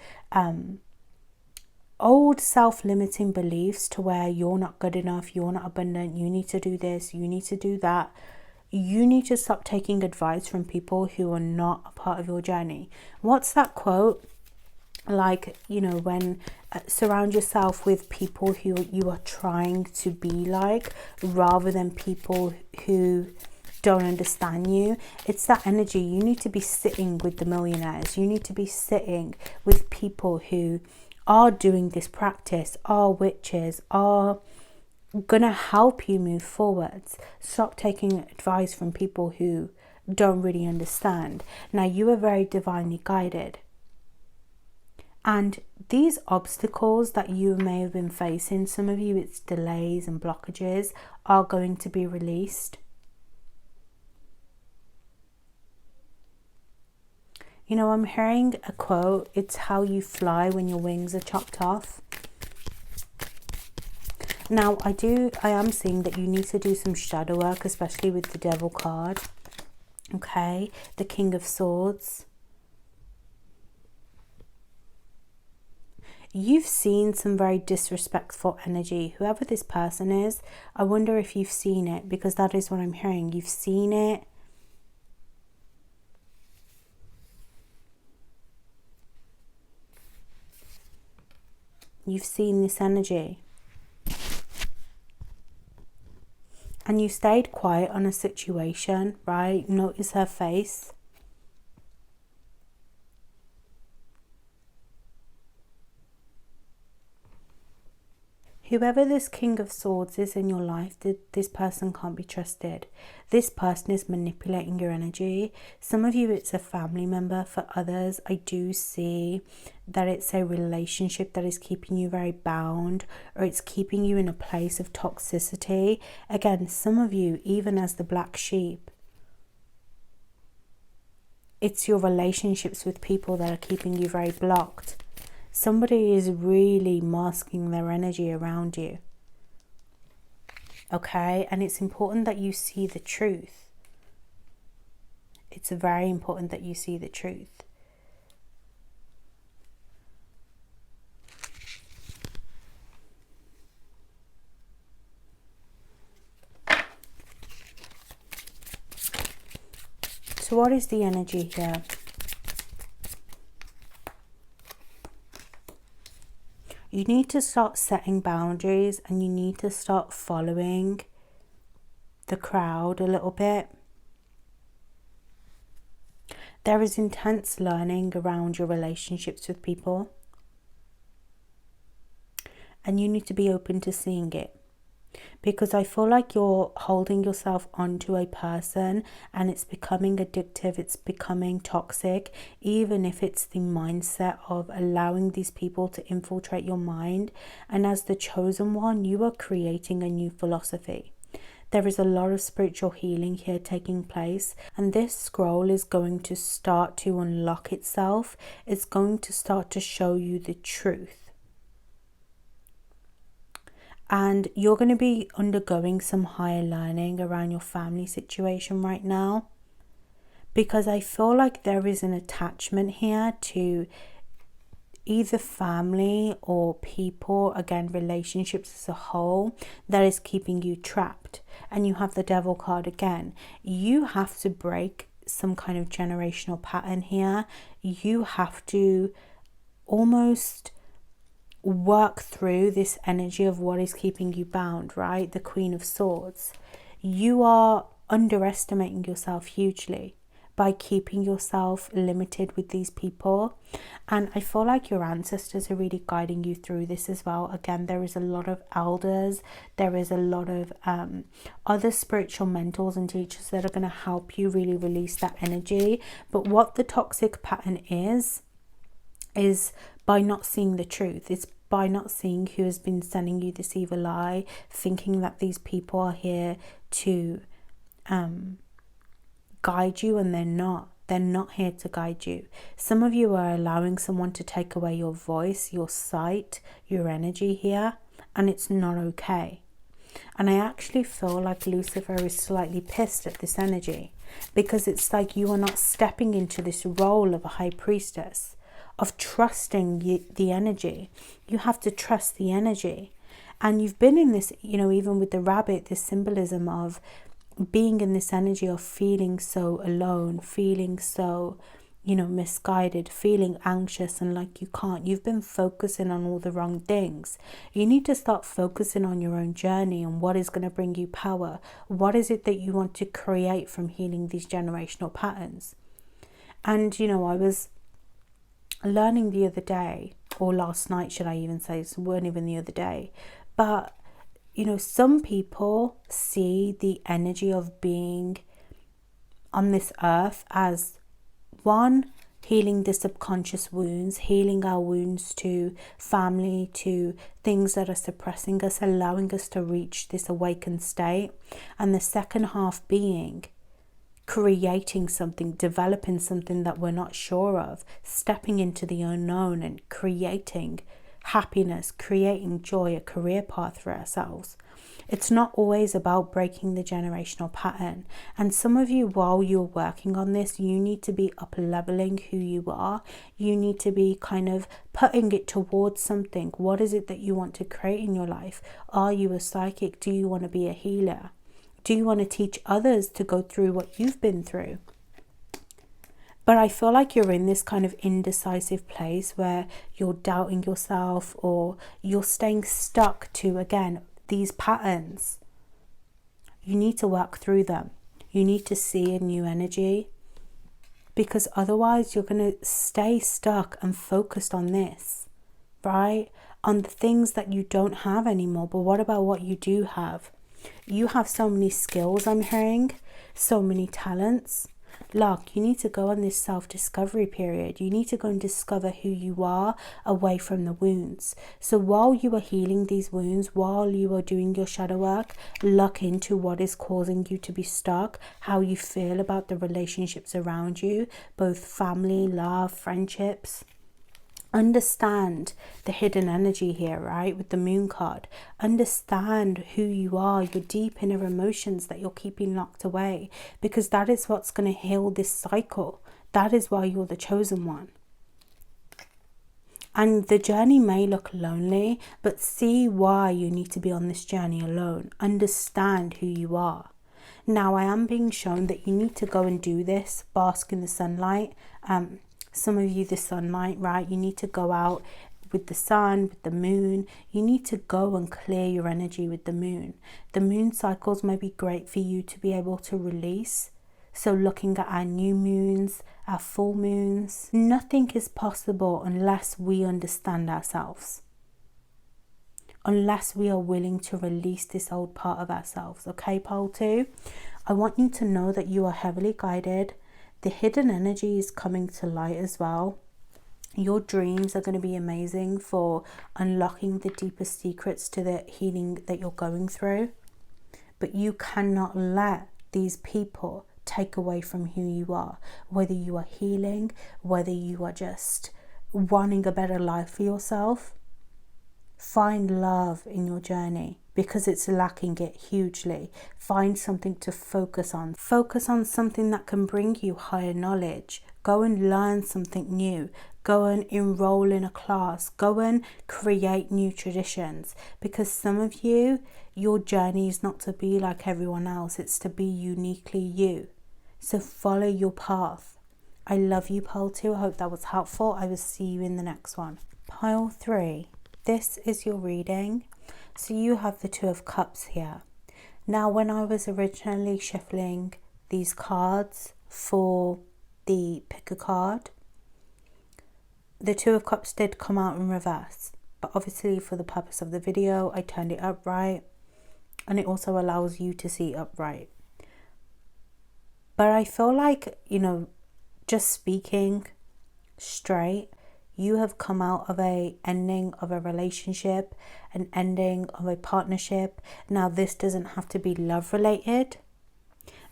old self-limiting beliefs to where you're not good enough, you're not abundant, you need to do this, you need to do that. You need to stop taking advice from people who are not a part of your journey. What's that quote? Like, you know, when surround yourself with people who you are trying to be like, rather than people who don't understand you. It's that energy. You need to be sitting with the millionaires. You need to be sitting with people who are doing this practice, are witches, are gonna help you move forwards. Stop taking advice from people who don't really understand. Now, you are very divinely guided, and these obstacles that you may have been facing, some of you it's delays and blockages, are going to be released. You know, I'm hearing a quote, it's how you fly when your wings are chopped off. Now, I am seeing that you need to do some shadow work, especially with the Devil card. Okay, the King of Swords. You've seen some very disrespectful energy. Whoever this person is, I wonder if you've seen it, because that is what I'm hearing. You've seen it. You've seen this energy. And you stayed quiet on a situation, right? Notice her face. Whoever this King of Swords is in your life, this person can't be trusted. This person is manipulating your energy. Some of you, it's a family member. For others, I do see that it's a relationship that is keeping you very bound, or it's keeping you in a place of toxicity. Again, some of you, even as the black sheep, it's your relationships with people that are keeping you very blocked. Somebody is really masking their energy around you. Okay? And it's important that you see the truth. It's very important that you see the truth. So what is the energy here? You need to start setting boundaries, and you need to start following the crowd a little bit. There is intense learning around your relationships with people, and you need to be open to seeing it. Because I feel like you're holding yourself onto a person and it's becoming addictive, it's becoming toxic, even if it's the mindset of allowing these people to infiltrate your mind. And as the chosen one, you are creating a new philosophy. There is a lot of spiritual healing here taking place, and this scroll is going to start to unlock itself. It's going to start to show you the truth. And you're going to be undergoing some higher learning around your family situation right now, because I feel like there is an attachment here to either family or people, again, relationships as a whole, that is keeping you trapped. And you have the devil card again. You have to break some kind of generational pattern here. You have to almost work through this energy of what is keeping you bound, right? The Queen of Swords. You are underestimating yourself hugely by keeping yourself limited with these people. And I feel like your ancestors are really guiding you through this as well. Again, there is a lot of elders, there is a lot of other spiritual mentors and teachers that are going to help you really release that energy. But what the toxic pattern is by not seeing the truth. It's by not seeing who has been sending you this evil lie, thinking that these people are here to guide you, and they're not. They're not here to guide you. Some of you are allowing someone to take away your voice, your sight, your energy here, and it's not okay. And I actually feel like Lucifer is slightly pissed at this energy, because it's like you are not stepping into this role of a high priestess, of trusting the energy. You have to trust the energy. And you've been in this, even with the rabbit, this symbolism of being in this energy of feeling so alone, feeling so, misguided, feeling anxious and like you can't. You've been focusing on all the wrong things. You need to start focusing on your own journey and what is going to bring you power. What is it that you want to create from healing these generational patterns? And, I was learning the other day, or last night, should I even say, it weren't even the other day, but some people see the energy of being on this earth as one, healing the subconscious wounds, healing our wounds to family, to things that are suppressing us, allowing us to reach this awakened state. And the second half being creating something, developing something that we're not sure of, stepping into the unknown and creating happiness, creating joy, a career path for ourselves. It's not always about breaking the generational pattern. And some of you, while you're working on this, you need to be up leveling who you are. You need to be kind of putting it towards something. What is it that you want to create in your life? Are you a psychic? Do you want to be a healer? Do you want to teach others to go through what you've been through? But I feel like you're in this kind of indecisive place where you're doubting yourself, or you're staying stuck to, again, these patterns. You need to work through them. You need to see a new energy, because otherwise you're going to stay stuck and focused on this, right? On the things that you don't have anymore. But what about what you do have? You have so many skills, I'm hearing, so many talents. Look, you need to go on this self-discovery period. You need to go and discover who you are away from the wounds. So while you are healing these wounds, while you are doing your shadow work, look into what is causing you to be stuck, how you feel about the relationships around you, both family, love, friendships. Understand the hidden energy here, right? With the moon card. Understand who you are, your deep inner emotions that you're keeping locked away, because that is what's going to heal this cycle. That is why you're the chosen one. And the journey may look lonely, but see why you need to be on this journey alone. Understand who you are. Now, I am being shown that you need to go and do this, bask in the sunlight. Some of you, the sunlight, right? You need to go out, with the sun, with the moon. You need to go and clear your energy with the moon. The moon cycles may be great for you to be able to release. So looking at our new moons, our full moons, nothing is possible unless we understand ourselves. Unless we are willing to release this old part of ourselves. Okay, pole 2? I want you to know that you are heavily guided. The hidden energy is coming to light as well. Your dreams are going to be amazing for unlocking the deepest secrets to the healing that you're going through. But you cannot let these people take away from who you are. Whether you are healing, whether you are just wanting a better life for yourself. Find love in your journey because it's lacking it hugely. Find something to focus on. Focus on something that can bring you higher knowledge. Go and learn something new. Go and enroll in a class. Go and create new traditions. Because some of you, your journey is not to be like everyone else. It's to be uniquely you. So follow your path. I love you, pile 2. I hope that was helpful. I will see you in the next one. Pile 3. This is your reading. So you have the 2 of Cups here. Now, when I was originally shuffling these cards for the pick a card, the 2 of Cups did come out in reverse. But obviously for the purpose of the video, I turned it upright. And it also allows you to see upright. But I feel like, just speaking straight, you have come out of a ending of a relationship, an ending of a partnership. Now, this doesn't have to be love related.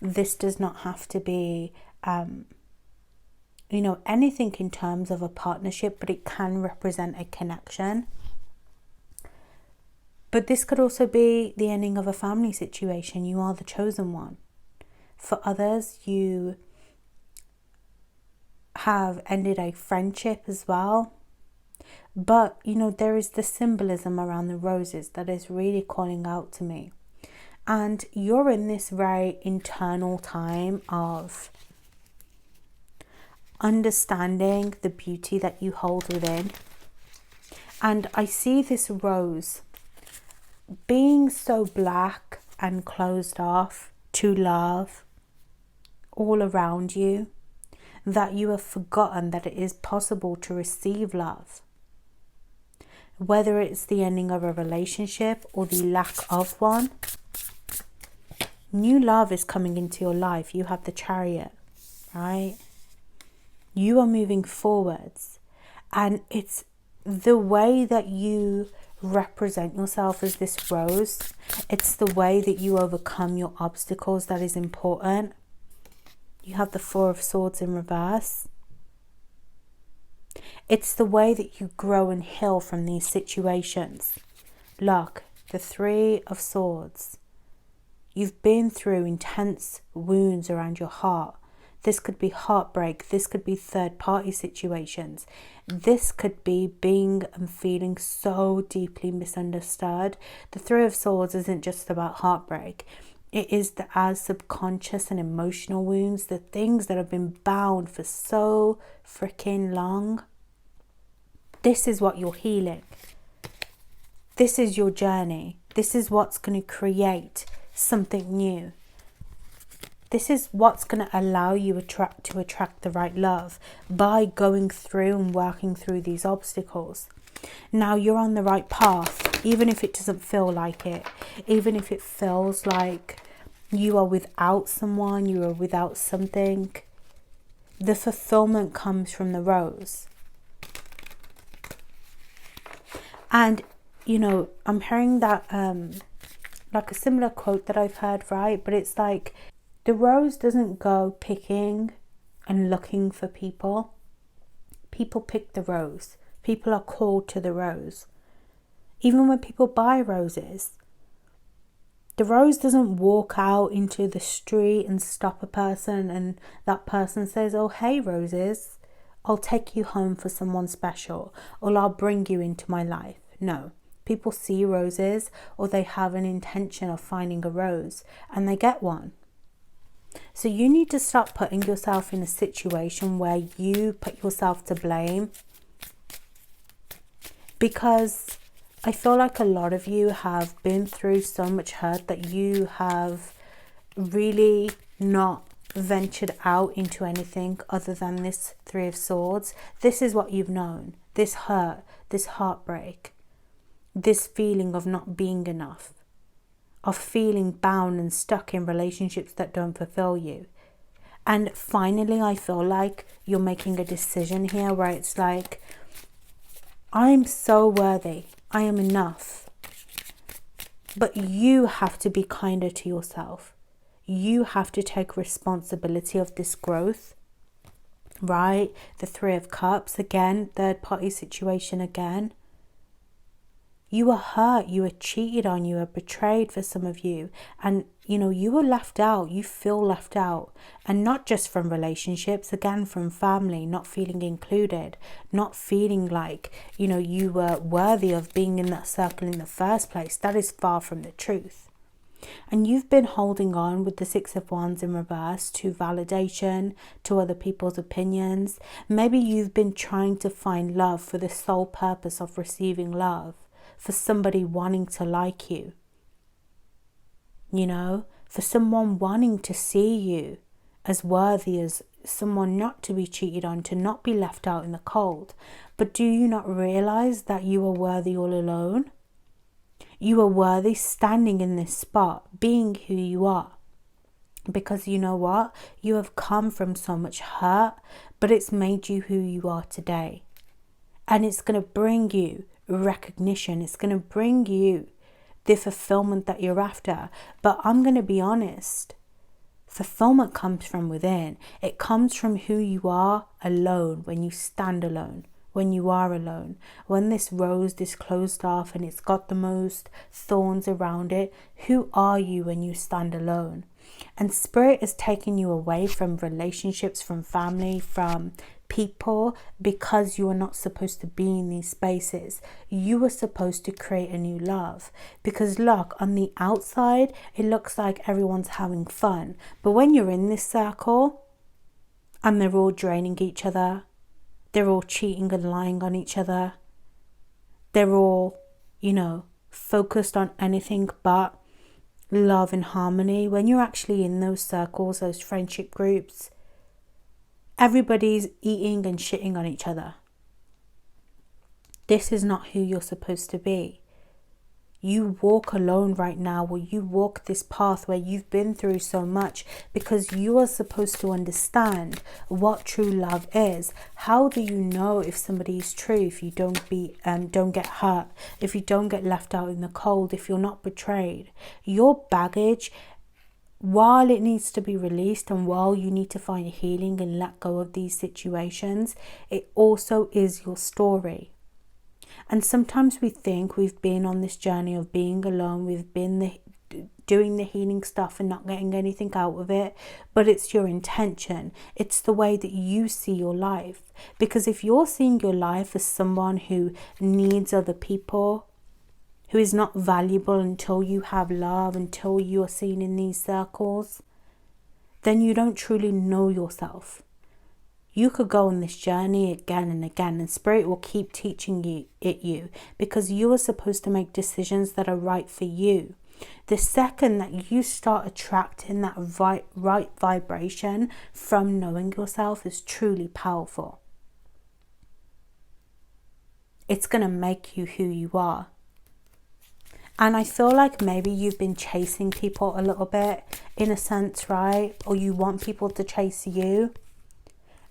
This does not have to be, anything in terms of a partnership, but it can represent a connection. But this could also be the ending of a family situation. You are the chosen one. For others, you have ended a friendship as well. But there is the symbolism around the roses that is really calling out to me. And you're in this very internal time of understanding the beauty that you hold within. And I see this rose being so black and closed off to love all around you, that you have forgotten that it is possible to receive love. Whether it's the ending of a relationship or the lack of one, new love is coming into your life. You have the Chariot, right? You are moving forwards. And it's the way that you represent yourself as this rose. It's the way that you overcome your obstacles that is important. You have the 4 of Swords in reverse. It's the way that you grow and heal from these situations. Look, the 3 of Swords. You've been through intense wounds around your heart. This could be heartbreak. This could be third-party situations. This could be being and feeling so deeply misunderstood. The 3 of Swords isn't just about heartbreak. It is our subconscious and emotional wounds, the things that have been bound for so freaking long. This is what you're healing. This is your journey. This is what's going to create something new. This is what's going to allow you to attract the right love by going through and working through these obstacles. Now you're on the right path, even if it doesn't feel like it, even if it feels like you are without someone, you are without something. The fulfillment comes from the rose. And, I'm hearing that, like a similar quote that I've heard, right? But it's like, the rose doesn't go picking and looking for people. People pick the rose. People are called to the rose. Even when people buy roses, the rose doesn't walk out into the street and stop a person and that person says, oh, hey, roses, I'll take you home for someone special, or I'll bring you into my life. No, people see roses, or they have an intention of finding a rose and they get one. So you need to stop putting yourself in a situation where you put yourself to blame. because I feel like a lot of you have been through so much hurt that you have really not ventured out into anything other than this Three of Swords. This is what you've known. This hurt, this heartbreak, this feeling of not being enough, of feeling bound and stuck in relationships that don't fulfill you. And finally, I feel like you're making a decision here where it's like, I'm so worthy. I am enough. But you have to be kinder to yourself. You have to take responsibility of this growth, right? The Three of Cups, again, third party situation again. You were hurt, you were cheated on, you were betrayed for some of you. And, you know, you were left out, you feel left out. And not just from relationships, again, from family, not feeling included, not feeling like, you know, you were worthy of being in that circle in the first place. That is far from the truth. And you've been holding on with the Six of Wands in reverse to validation, to other people's opinions. Maybe you've been trying to find love for the sole purpose of receiving love, for somebody wanting to like you, you know, for someone wanting to see you as worthy, as someone not to be cheated on, to not be left out in the cold. But do you not realize that you are worthy all alone? You are worthy standing in this spot, being who you are. Because you know what? You have come from so much hurt, but it's made you who you are today. And it's going to bring you recognition. It's going to bring you the fulfillment that you're after. But I'm going to be honest. Fulfillment comes from within. It comes from who you are alone, when you stand alone. When you are alone, when this rose is closed off and it's got the most thorns around it, who are you when you stand alone? And Spirit is taking you away from relationships, from family, from people, because you are not supposed to be in these spaces. You are supposed to create a new love. Because look, on the outside, it looks like everyone's having fun. But when you're in this circle and they're all draining each other, they're all cheating and lying on each other, they're all, you know, focused on anything but love and harmony. When you're actually in those circles, those friendship groups, everybody's eating and shitting on each other. This is not who you're supposed to be. You walk alone right now, or you walk this path where you've been through so much, because you are supposed to understand what true love is. How do you know if somebody is true if you don't get hurt, if you don't get left out in the cold, if you're not betrayed? Your baggage, while it needs to be released and while you need to find healing and let go of these situations, it also is your story. And sometimes we think we've been on this journey of being alone, we've been doing the healing stuff and not getting anything out of it, but it's your intention. It's the way that you see your life. Because if you're seeing your life as someone who needs other people, who is not valuable until you have love, until you are seen in these circles, then you don't truly know yourself. You could go on this journey again and again, and Spirit will keep teaching you because you are supposed to make decisions that are right for you. The second that you start attracting that right vibration from knowing yourself is truly powerful. It's going to make you who you are. And I feel like maybe you've been chasing people a little bit, in a sense, right? Or you want people to chase you.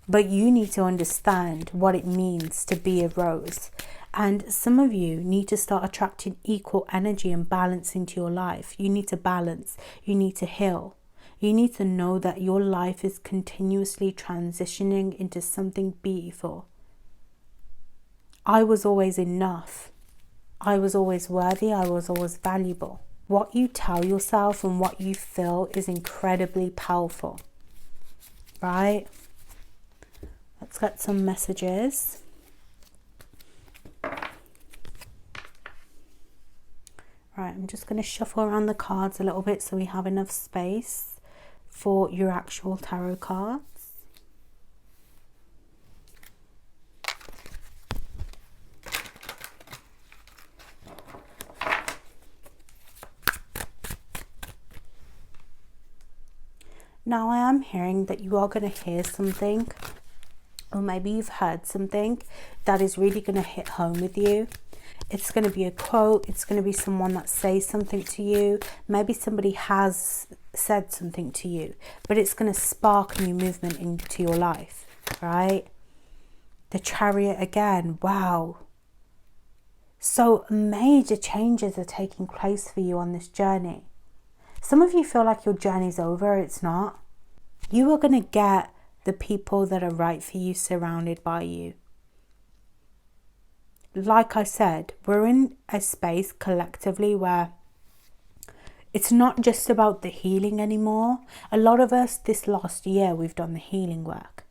But you need to understand what it means to be a rose. And some of you need to start attracting equal energy and balance into your life. You need to balance. You need to heal. You need to know that your life is continuously transitioning into something beautiful. I was always enough. I was always worthy. I was always valuable. What you tell yourself and what you feel is incredibly powerful. Right? Let's get some messages. Right, I'm just going to shuffle around the cards a little bit so we have enough space for your actual tarot cards. Now I am hearing that you are going to hear something, or maybe you've heard something that is really going to hit home with you. It's going to be a quote. It's going to be someone that says something to you. Maybe somebody has said something to you, but it's going to spark new movement into your life, right? The Chariot again. Wow. So major changes are taking place for you on this journey. Some of you feel like your journey's over. It's not. You are going to get the people that are right for you surrounded by you. Like I said, we're in a space collectively where it's not just about the healing anymore. A lot of us this last year, we've done the healing work.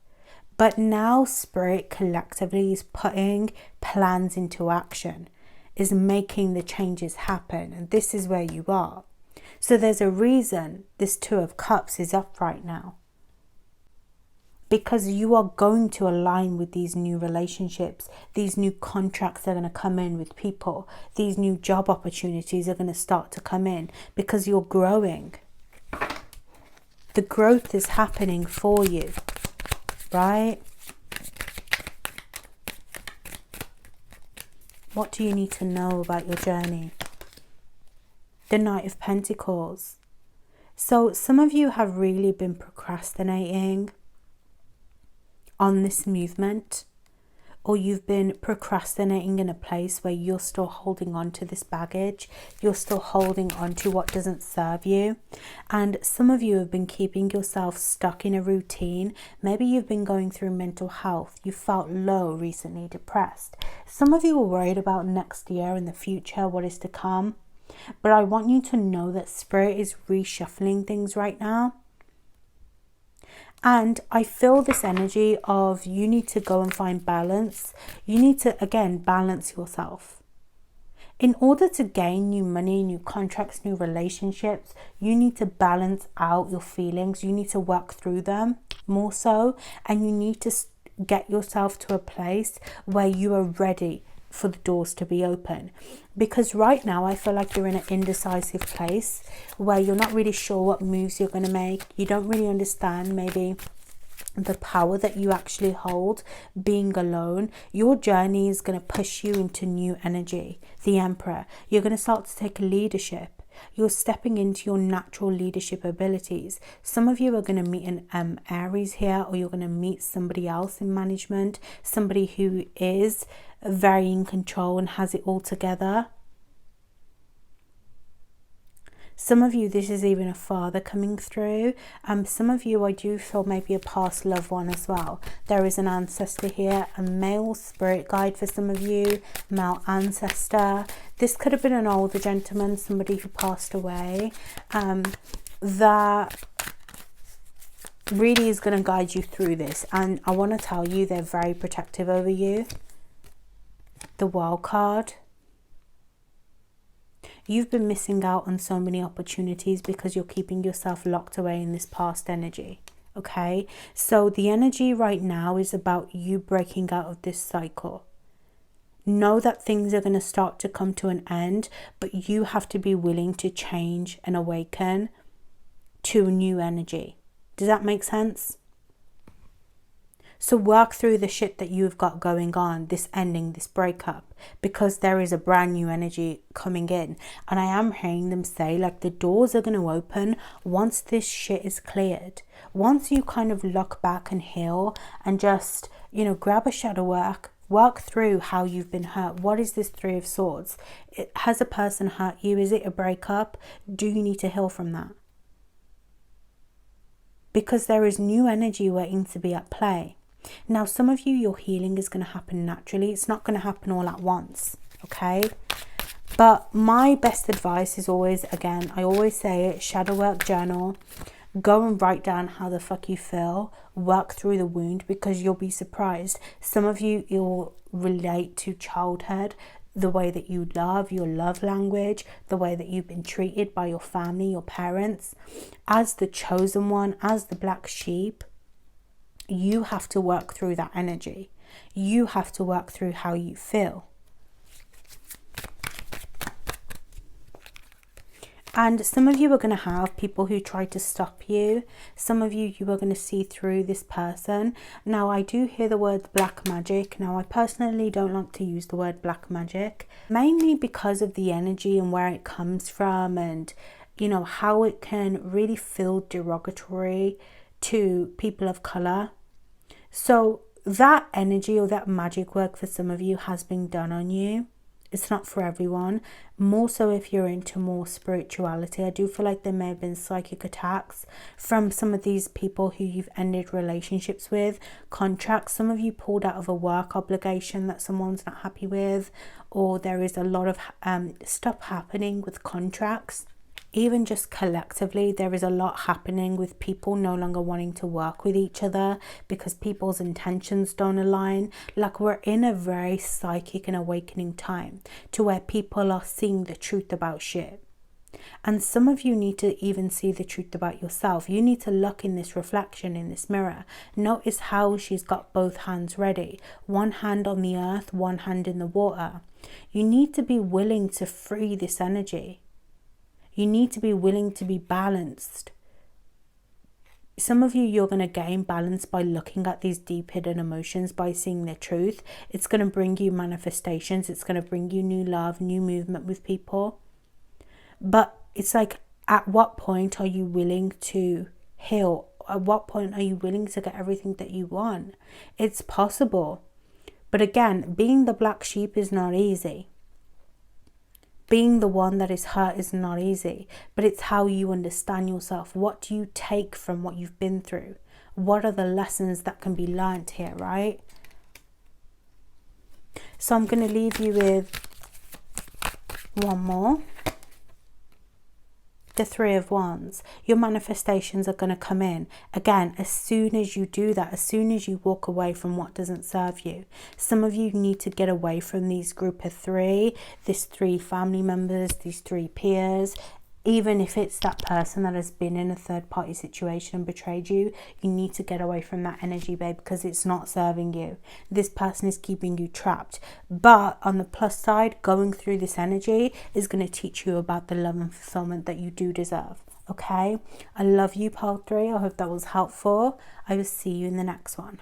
But now Spirit collectively is putting plans into action, is making the changes happen. And this is where you are. So there's a reason this Two of Cups is up right now. Because you are going to align with these new relationships. These new contracts are going to come in with people. These new job opportunities are going to start to come in because you're growing. The growth is happening for you, right? What do you need to know about your journey? The Knight of Pentacles. So some of you have really been procrastinating on this movement, or you've been procrastinating in a place where you're still holding on to this baggage. You're still holding on to what doesn't serve you. And some of you have been keeping yourself stuck in a routine. Maybe you've been going through mental health. You felt low recently, depressed. Some of you are worried about next year and the future, what is to come. But I want you to know that Spirit is reshuffling things right now. And I feel this energy of you need to go and find balance. You need to, again, balance yourself. In order to gain new money, new contracts, new relationships, you need to balance out your feelings. You need to work through them more so. And you need to get yourself to a place where you are ready for the doors to be open. Because right now I feel like you're in an indecisive place where you're not really sure what moves you're going to make. You don't really understand maybe the power that you actually hold being alone. Your journey is going to push you into new energy. The Emperor. You're going to start to take leadership. You're stepping into your natural leadership abilities. Some of you are going to meet an Aries here, or you're going to meet somebody else in management, somebody who is very in control and has it all together. Some of you, this is even a father coming through. Some of you, I do feel maybe a past loved one as well. There is an ancestor here, a male spirit guide for some of you, male ancestor. This could have been an older gentleman, somebody who passed away, that really is going to guide you through this. And I want to tell you, they're very protective over you. The Wild card. You've been missing out on so many opportunities because you're keeping yourself locked away in this past energy. Okay, so the energy right now is about you breaking out of this cycle. Know that things are going to start to come to an end, but you have to be willing to change and awaken to new energy. Does that make sense? So work through the shit that you've got going on, this ending, this breakup, because there is a brand new energy coming in. And I am hearing them say, like, the doors are going to open once this shit is cleared. Once you kind of look back and heal and just, you know, grab a shadow work through how you've been hurt. What is this Three of Swords? Has a person hurt you? Is it a breakup? Do you need to heal from that? Because there is new energy waiting to be at play. Now, some of you, your healing is going to happen naturally. It's not going to happen all at once, okay? But my best advice is always, again, I always say it, shadow work journal. Go and write down how the fuck you feel. Work through the wound, because you'll be surprised. Some of you, you'll relate to childhood, the way that you love, your love language, the way that you've been treated by your family, your parents. As the chosen one, as the black sheep, you have to work through that energy. You have to work through how you feel. And some of you are going to have people who try to stop you. Some of you are going to see through this person. Now, I do hear the word black magic. Now, I personally don't like to use the word black magic, mainly because of the energy and where it comes from, and, you know, how it can really feel derogatory to people of color. So that energy or that magic work for some of you has been done on you. It's not for everyone. More so if you're into more spirituality. I do feel like there may have been psychic attacks from some of these people who you've ended relationships with, contracts. Some of you pulled out of a work obligation that someone's not happy with, or there is a lot of stuff happening with contracts. Even just collectively, there is a lot happening with people no longer wanting to work with each other because people's intentions don't align. Like, we're in a very psychic and awakening time to where people are seeing the truth about shit. And some of you need to even see the truth about yourself. You need to look in this reflection, in this mirror. Notice how she's got both hands ready. One hand on the earth, one hand in the water. You need to be willing to free this energy. You need to be willing to be balanced. Some of you're going to gain balance by looking at these deep hidden emotions, by seeing the truth. It's going to bring you manifestations. It's going to bring you new love, new movement with people. But it's like, at what point are you willing to heal? At what point are you willing to get everything that you want? It's possible. But again, being the black sheep is not easy. Being the one that is hurt is not easy, but it's how you understand yourself. What do you take from what you've been through? What are the lessons that can be learned here, right? So I'm going to leave you with one more. The Three of Wands. Your manifestations are going to come in. Again, as soon as you do that, as soon as you walk away from what doesn't serve you. Some of you need to get away from these group of three, these three family members, these three peers. Even if it's that person that has been in a third party situation and betrayed you, you need to get away from that energy, babe, because it's not serving you. This person is keeping you trapped. But on the plus side, going through this energy is going to teach you about the love and fulfillment that you do deserve. Okay? I love you, Pile 3. I hope that was helpful. I will see you in the next one.